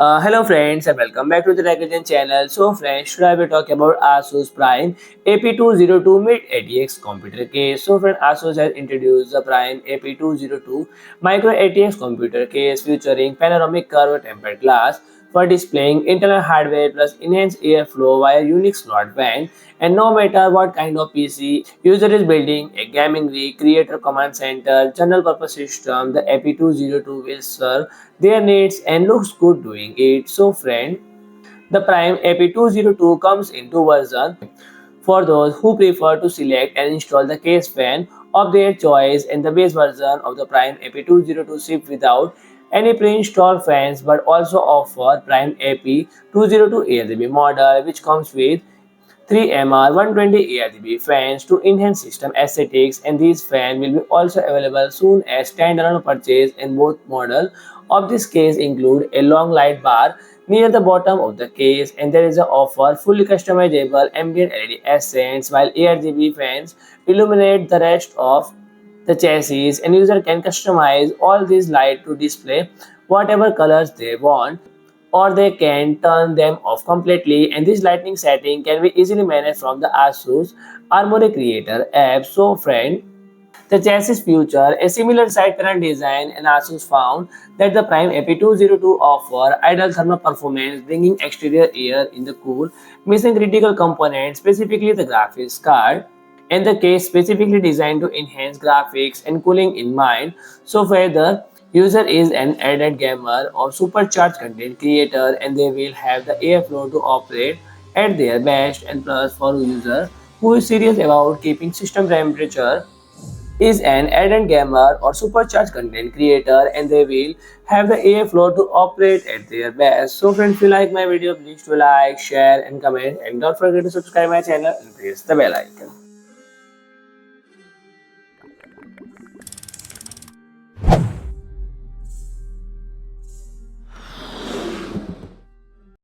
Hello friends and welcome back to the Reattaching channel. So friends, today I will talk about ASUS Prime AP202 Mid-ATX computer case. So friend, ASUS has introduced the Prime AP202 MicroATX computer case featuring panoramic curved tempered glass for displaying internal hardware plus enhanced airflow via unique slot vent. And no matter what kind of PC user is building, a gaming rig, creator command center, general purpose system, the AP202 will serve their needs and looks good doing it. So friend, the Prime AP202 comes in two versions for those who prefer to select and install the case fan of their choice, and the base version of the Prime AP202 ships without any pre-installed fans but also offer Prime AP202 ARGB model which comes with three MR120 ARGB fans to enhance system aesthetics, and these fans will be also available soon as standalone purchase, and both models of this case include a long light bar near the bottom of the case, and there is a offer fully customizable ambient LED accents while ARGB fans illuminate the rest of the chassis, and user can customize all these lights to display whatever colors they want, or they can turn them off completely, and this lighting setting can be easily managed from the ASUS Armoury Creator app. So friend, the chassis feature a similar side panel design, and ASUS found that the Prime AP202 offer ideal thermal performance, bringing exterior air in the cool, mission critical components, specifically the graphics card, and the case specifically designed to enhance graphics and cooling in mind. So whether user is an added gamer or supercharged content creator, and they will have the airflow to operate at their best. And plus, for user who is serious about keeping system temperature, is an ardent gamer or supercharged content creator, and they will have the airflow to operate at their best. So friends, if you like my video, please do like, share and comment, and don't forget to subscribe my channel and press the bell icon.